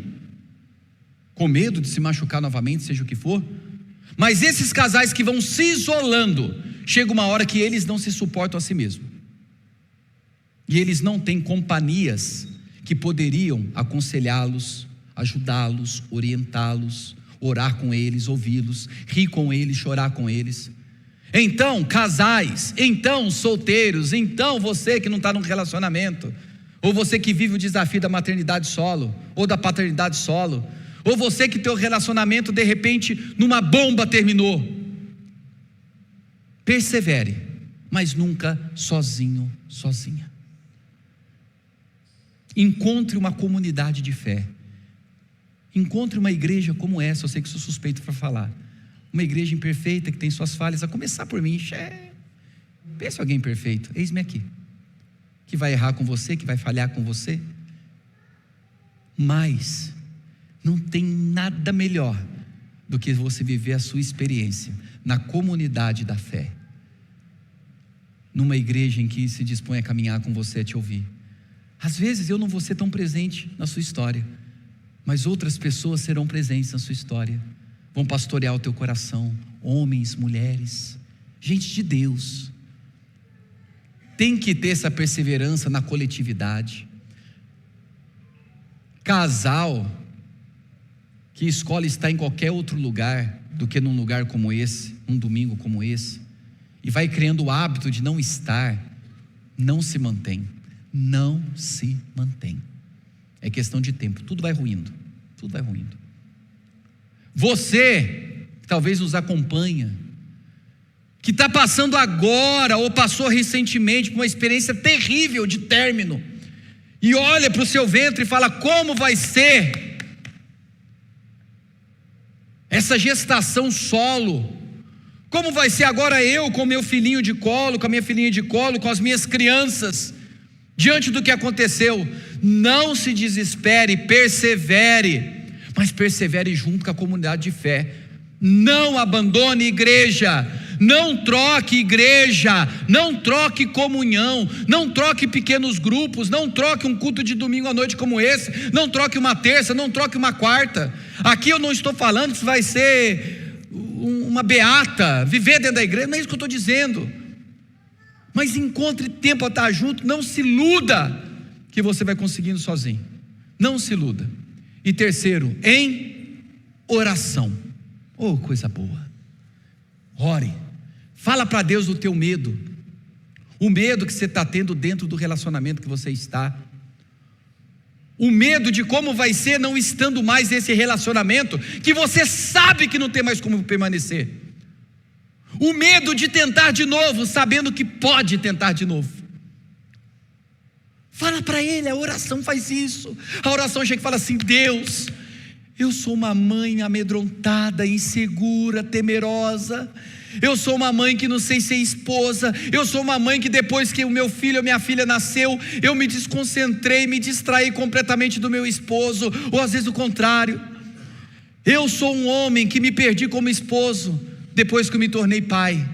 com medo de se machucar novamente, seja o que for, mas esses casais que vão se isolando, chega uma hora que eles não se suportam a si mesmos. e eles não têm companhias que poderiam aconselhá-los, ajudá-los, orientá-los, orar com eles, ouvi-los, rir com eles, chorar com eles. Então, casais, então, solteiros, então, você que não está num relacionamento, ou você que vive o desafio da maternidade solo, ou da paternidade solo, ou você que teu relacionamento de repente numa bomba terminou, persevere, mas nunca sozinho, sozinha. Encontre uma comunidade de fé, encontre uma igreja como essa. Eu sei que sou suspeito para falar, uma igreja imperfeita que tem suas falhas, a começar por mim. Pense alguém perfeito, eis-me aqui, que vai errar com você, que vai falhar com você, mas não tem nada melhor do que você viver a sua experiência na comunidade da fé, numa igreja em que se dispõe a caminhar com você, a te ouvir. Às vezes eu não vou ser tão presente na sua história, mas outras pessoas serão presentes na sua história, vão pastorear o teu coração, homens, mulheres, gente de Deus. Tem que ter essa perseverança na coletividade. Casal que escolhe estar em qualquer outro lugar do que num lugar como esse, um domingo como esse, e vai criando o hábito de não estar, não se mantém. Não se mantém. É questão de tempo, tudo vai ruindo, tudo vai ruindo. Você, que talvez nos acompanha, que está passando agora, ou passou recentemente por uma experiência terrível de término, e olha para o seu ventre e fala: como vai ser essa gestação solo? Como vai ser agora eu com meu filhinho de colo, com a minha filhinha de colo, com as minhas crianças, diante do que aconteceu? Não se desespere, persevere, mas persevere junto com a comunidade de fé. Não abandone igreja, não troque igreja, não troque comunhão, não troque pequenos grupos, não troque um culto de domingo à noite como esse, não troque uma terça, não troque uma quarta. Aqui eu não estou falando que isso vai ser uma beata, viver dentro da igreja, não é isso que eu estou dizendo, mas encontre tempo a estar junto. Não se iluda que você vai conseguindo sozinho, não se iluda. E terceiro, em oração. Oh, coisa boa. Ore, fala para Deus do teu medo, o medo que você está tendo dentro do relacionamento que você está, o medo de como vai ser não estando mais nesse relacionamento, que você sabe que não tem mais como permanecer, o medo de tentar de novo, sabendo que pode tentar de novo. Fala para Ele, a oração faz isso. A oração chega e fala assim: Deus, eu sou uma mãe amedrontada, insegura, temerosa. Eu sou uma mãe que não sei ser esposa. Eu sou uma mãe que depois que o meu filho ou minha filha nasceu, eu me desconcentrei, me distraí completamente do meu esposo, ou às vezes o contrário. Eu sou um homem que me perdi como esposo depois que eu me tornei pai.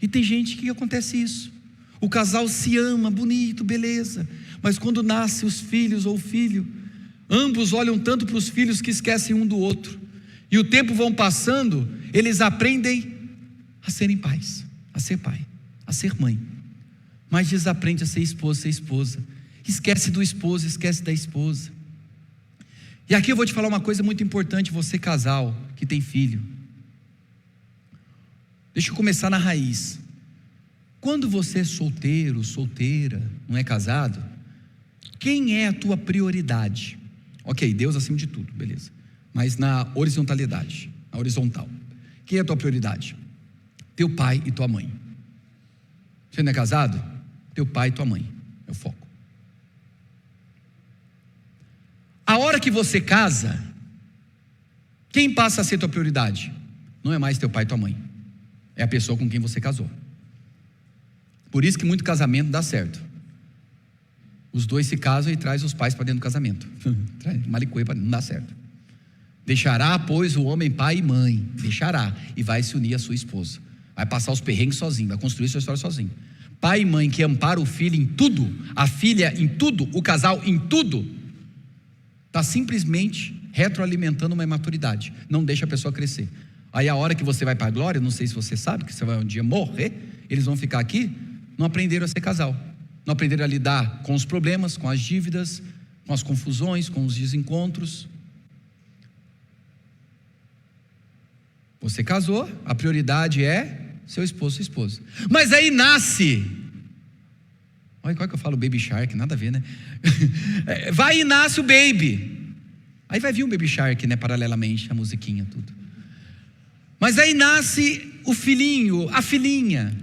E tem gente que acontece isso. O casal se ama, bonito, beleza, mas quando nasce os filhos ou o filho, ambos olham tanto para os filhos que esquecem um do outro, e o tempo vão passando, eles aprendem a serem pais, a ser pai, a ser mãe, mas desaprende a ser esposa, esquece do esposo, esquece da esposa. E aqui eu vou te falar uma coisa muito importante, você casal que tem filho. Deixa eu começar na raiz. Quando você é solteiro, solteira, não é casado, quem é a tua prioridade? Ok, Deus acima de tudo, beleza, mas na horizontalidade, na horizontal, quem é a tua prioridade? Teu pai e tua mãe. Você não é casado? Teu pai e tua mãe, é o foco. A hora que você casa, quem passa a ser tua prioridade? Não é mais teu pai e tua mãe, é a pessoa com quem você casou. Por isso que muito casamento dá certo. Os dois se casam e traz os pais para dentro do casamento. Traz malicuê para dentro, não dá certo. Deixará, pois, o homem pai e mãe, deixará, e vai se unir à sua esposa. Vai passar os perrengues sozinho, vai construir sua história sozinho. Pai e mãe que amparam o filho em tudo, a filha em tudo, o casal em tudo, está simplesmente retroalimentando uma imaturidade, não deixa a pessoa crescer. Aí a hora que você vai para a glória, não sei se você sabe, que você vai um dia morrer, eles vão ficar aqui, não aprenderam a ser casal. não aprenderam a lidar com os problemas, com as dívidas, com as confusões, com os desencontros. Você casou, a prioridade é seu esposo, sua esposa. Mas aí nasce, olha qual que eu falo Baby Shark, nada a ver, né? Vai e nasce o baby. Aí vai vir um Baby Shark, né, paralelamente, a musiquinha, tudo. Mas aí nasce o filhinho, a filhinha.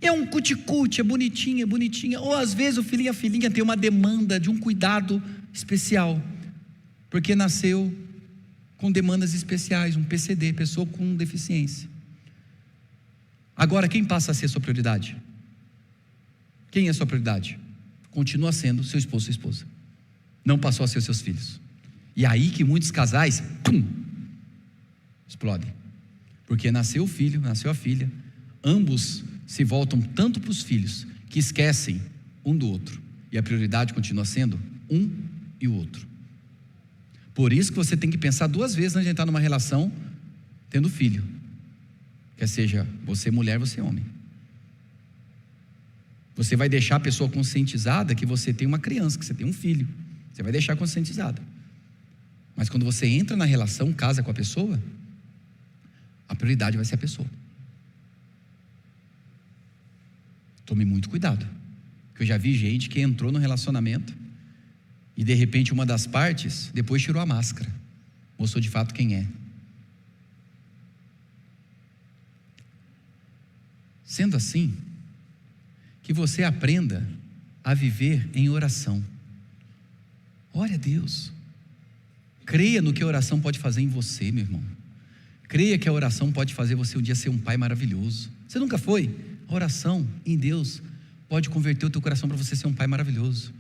É um cuticute, é bonitinha, bonitinha. Ou às vezes o filhinho e a filhinha tem uma demanda de um cuidado especial, porque nasceu com demandas especiais, um PCD, pessoa com deficiência. Agora, quem passa a ser sua prioridade? Quem é sua prioridade? Continua sendo seu esposo, sua esposa. Não passou a ser os seus filhos. E aí que muitos casais, explodem. Porque nasceu o filho, nasceu a filha, ambos se voltam tanto para os filhos, que esquecem um do outro. E a prioridade continua sendo um e o outro. Por isso que você tem que pensar 2 vezes antes de entrar numa relação tendo filho. Quer seja você mulher, você homem. Você vai deixar a pessoa conscientizada que você tem uma criança, que você tem um filho. Você vai deixar conscientizada. Mas quando você entra na relação, casa com a pessoa, a prioridade vai ser a pessoa. Tome muito cuidado. Porque eu já vi gente que entrou no relacionamento e de repente uma das partes depois tirou a máscara, mostrou de fato quem é. Sendo assim, que você aprenda a viver em oração. Ore a Deus. Creia no que a oração pode fazer em você, meu irmão. Creia que a oração pode fazer você um dia ser um pai maravilhoso. Você nunca foi? A oração em Deus pode converter o teu coração para você ser um pai maravilhoso.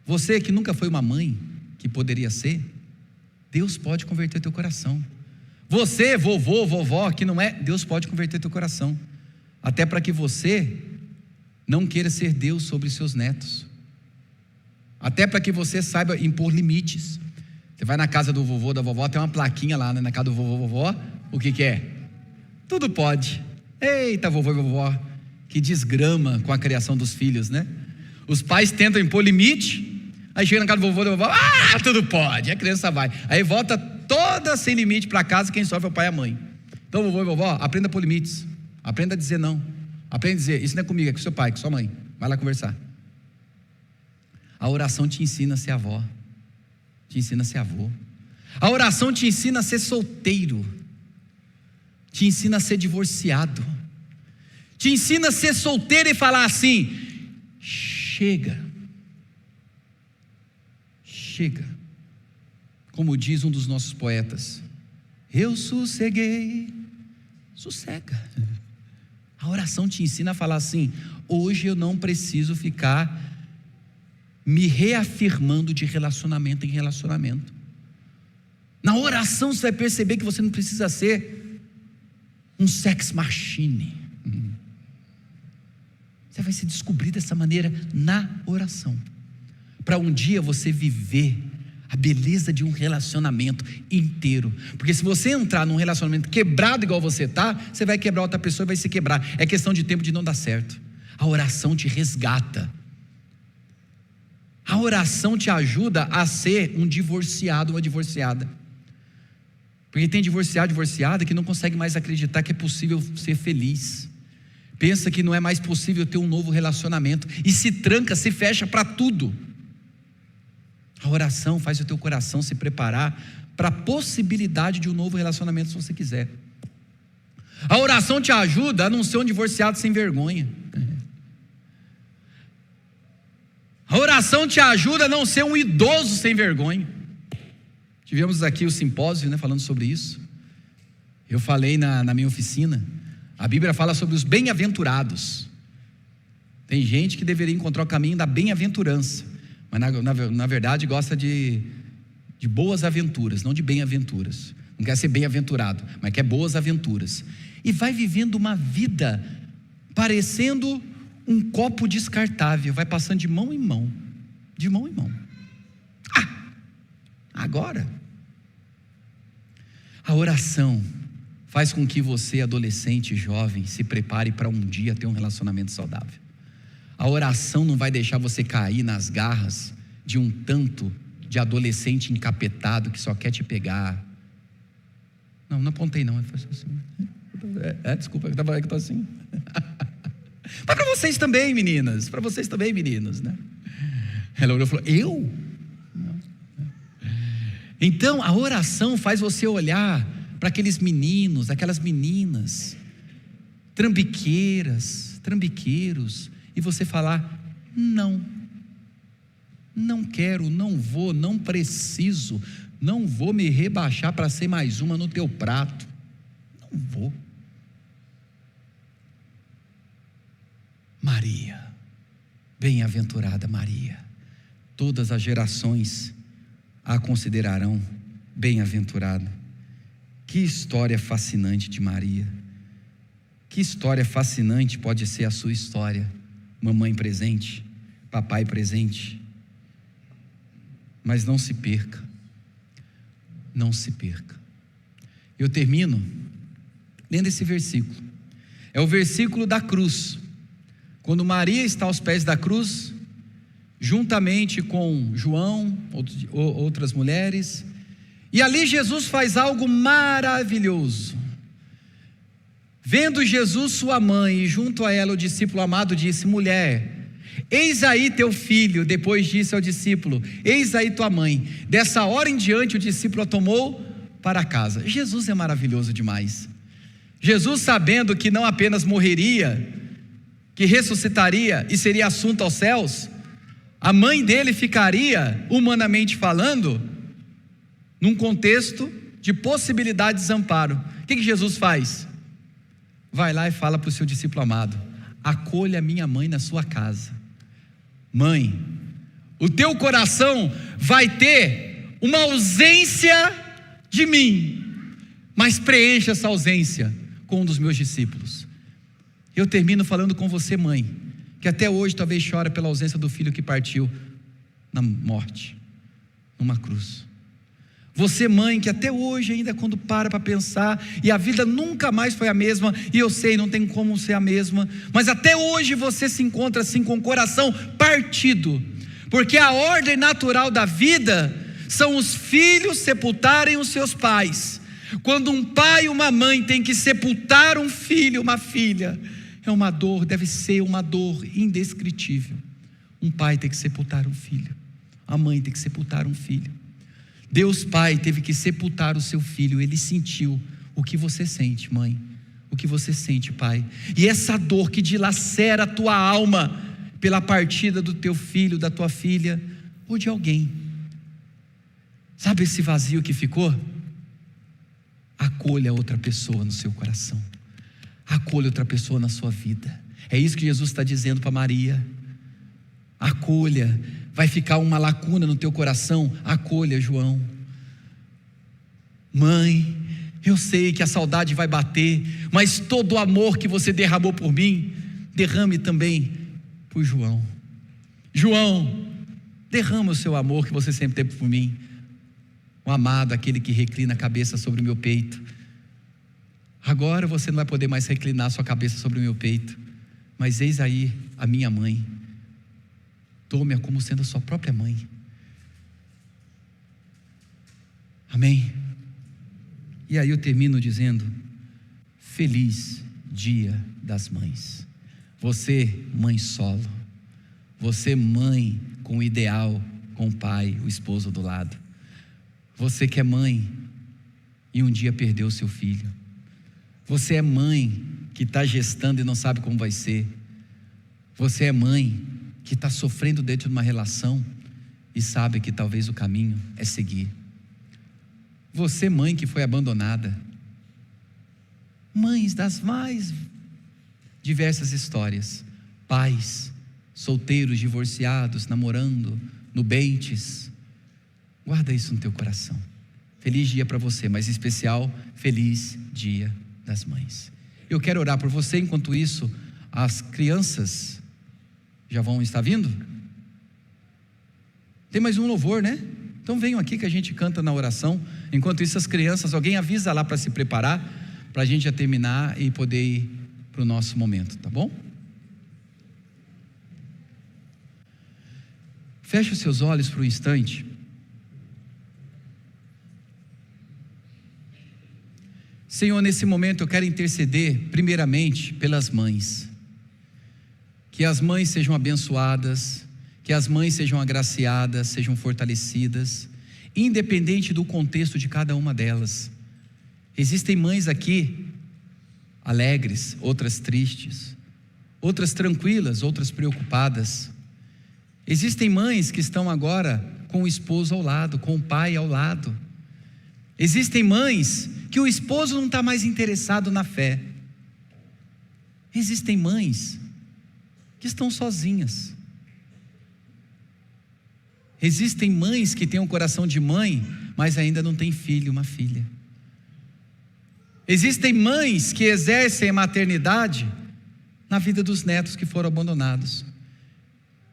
Você que nunca foi uma mãe, que poderia ser, Deus pode converter o teu coração. Você, vovô, vovó, que não é, Deus pode converter o teu coração. Até para que você não queira ser Deus sobre os seus netos. Até para que você saiba impor limites. Você vai na casa do vovô, da vovó, tem uma plaquinha lá, né, na casa do vovô, vovó, o que é? Tudo pode. Eita, vovô e vovó, que desgrama com a criação dos filhos, né? Os pais tentam impor limite, aí chega na casa do vovô e da vovó, tudo pode, a criança vai. Aí volta toda sem limite para casa, quem sofre é o pai e a mãe. Então, vovô e vovó, aprenda a pôr limites, aprenda a dizer não, aprenda a dizer, isso não é comigo, é com seu pai, com sua mãe, vai lá conversar. A oração te ensina a ser avó, te ensina a ser avô. A oração te ensina a ser solteiro, te ensina a ser divorciado, te ensina a ser solteiro e falar assim: chega, chega. Como diz um dos nossos poetas, eu sosseguei, sossega. A oração te ensina a falar assim: hoje eu não preciso ficar me reafirmando de relacionamento em relacionamento. Na oração você vai perceber que você não precisa ser um sex machine. Você vai se descobrir dessa maneira na oração, para um dia você viver a beleza de um relacionamento inteiro. Porque se você entrar num relacionamento quebrado igual você está, você vai quebrar outra pessoa e vai se quebrar. É questão de tempo de não dar certo. A oração te resgata. A oração te ajuda a ser um divorciado, uma divorciada. Porque tem divorciado, divorciada que não consegue mais acreditar que é possível ser feliz. Pensa que não é mais possível ter um novo relacionamento e se tranca, se fecha para tudo. A oração faz o teu coração se preparar para a possibilidade de um novo relacionamento, se você quiser. A oração te ajuda a não ser um divorciado sem vergonha. A oração te ajuda a não ser um idoso sem vergonha. Tivemos aqui o simpósio, né, falando sobre isso. Eu falei na minha oficina. A Bíblia fala sobre os bem-aventurados. Tem gente que deveria encontrar o caminho da bem-aventurança, mas na verdade gosta de boas aventuras, não de bem-aventuras. Não quer ser bem-aventurado, mas quer boas aventuras. E vai vivendo uma vida parecendo um copo descartável, vai passando de mão em mão, de mão em mão. Agora, a oração faz com que você, adolescente, jovem, se prepare para um dia ter um relacionamento saudável. A oração não vai deixar você cair nas garras de um tanto de adolescente encapetado que só quer te pegar. Não apontei não, eu faço assim. Desculpa, eu estou assim. Mas para vocês também, meninas, né? Ela olhou e falou, eu? Não. Então, a oração faz você olhar para aqueles meninos, aquelas meninas, trambiqueiros, e você falar, não quero, não vou, não preciso, não vou me rebaixar para ser mais uma no teu prato, não vou. Maria, bem-aventurada Maria, todas as gerações a considerarão bem-aventurada. Que história fascinante de Maria, que história fascinante pode ser a sua história, mamãe presente, papai presente. Mas não se perca, eu termino lendo esse versículo, é o versículo da cruz, quando Maria está aos pés da cruz, juntamente com João, outras mulheres, e ali Jesus faz algo maravilhoso. Vendo Jesus sua mãe, e junto a ela o discípulo amado disse, mulher, eis aí teu filho. Depois disse ao discípulo, eis aí tua mãe. Dessa hora em diante o discípulo a tomou para casa. Jesus é maravilhoso demais. Jesus, sabendo que não apenas morreria, que ressuscitaria e seria assunto aos céus, a mãe dele ficaria, humanamente falando, num contexto de possibilidade de desamparo. O que Jesus faz? Vai lá e fala para o seu discípulo amado, acolha minha mãe na sua casa. Mãe, o teu coração vai ter uma ausência de mim, mas preencha essa ausência com um dos meus discípulos. Eu termino falando com você, mãe, que até hoje talvez chora pela ausência do filho que partiu na morte, numa cruz. Você, mãe, que até hoje ainda quando para pensar, e a vida nunca mais foi a mesma, e eu sei, não tem como ser a mesma, mas até hoje você se encontra assim com o coração partido, porque a ordem natural da vida são os filhos sepultarem os seus pais. Quando um pai e uma mãe têm que sepultar um filho, uma filha, é uma dor, deve ser uma dor indescritível. Um pai tem que sepultar um filho, a mãe tem que sepultar um filho. Deus Pai teve que sepultar o seu filho. Ele sentiu o que você sente, mãe, o que você sente, pai, e essa dor que dilacera a tua alma pela partida do teu filho, da tua filha, ou de alguém. Sabe esse vazio que ficou? Acolha outra pessoa no seu coração, acolha outra pessoa na sua vida. É isso que Jesus está dizendo para Maria. Acolha. Vai ficar uma lacuna no teu coração, acolha João. Mãe, eu sei que a saudade vai bater, mas todo o amor que você derramou por mim, derrame também por João. João, derrama o seu amor que você sempre teve por mim. O amado, aquele que reclina a cabeça sobre o meu peito. Agora você não vai poder mais reclinar sua cabeça sobre o meu peito, mas eis aí a minha mãe. Tome-a como sendo a sua própria mãe. Amém? E aí eu termino dizendo, feliz dia das mães. Você, mãe solo. Você, mãe com o ideal, com o pai, o esposo do lado. Você que é mãe e um dia perdeu seu filho. Você é mãe que está gestando e não sabe como vai ser. Você é mãe que está sofrendo dentro de uma relação e sabe que talvez o caminho é seguir. Você, mãe que foi abandonada. Mães das mais diversas histórias. Pais, solteiros, divorciados, namorando, nubentes. Guarda isso no teu coração. Feliz dia para você, mas em especial, feliz dia das mães. Eu quero orar por você. Enquanto isso, as crianças já vão estar vindo? Tem mais um louvor, né? Então venham aqui que a gente canta na oração. Enquanto isso, as crianças, alguém avisa lá para se preparar, para a gente já terminar e poder ir para o nosso momento, tá bom? Feche os seus olhos por um instante. Senhor, nesse momento eu quero interceder primeiramente pelas mães. Que as mães sejam abençoadas, que as mães sejam agraciadas, sejam fortalecidas, independente do contexto de cada uma delas. Existem mães aqui alegres, outras tristes, outras tranquilas, outras preocupadas. Existem mães que estão agora com o esposo ao lado, com o pai ao lado. Existem mães que o esposo não está mais interessado na fé. Existem mães que estão sozinhas. Existem mães que têm um coração de mãe, mas ainda não tem filho, uma filha. Existem mães que exercem a maternidade na vida dos netos que foram abandonados.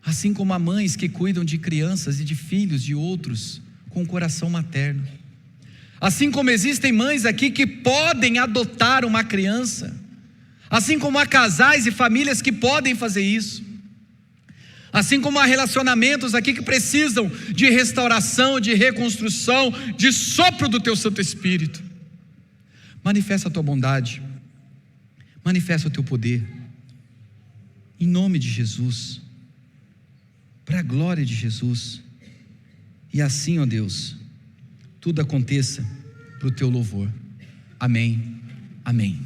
Assim como há mães que cuidam de crianças e de filhos de outros com o coração materno. Assim como existem mães aqui que podem adotar uma criança. Assim como há casais e famílias que podem fazer isso. Assim como há relacionamentos aqui que precisam de restauração, de reconstrução, de sopro do teu Santo Espírito. Manifesta a tua bondade, manifesta o teu poder, em nome de Jesus, para a glória de Jesus. E assim, ó Deus, tudo aconteça para o teu louvor. Amém, amém.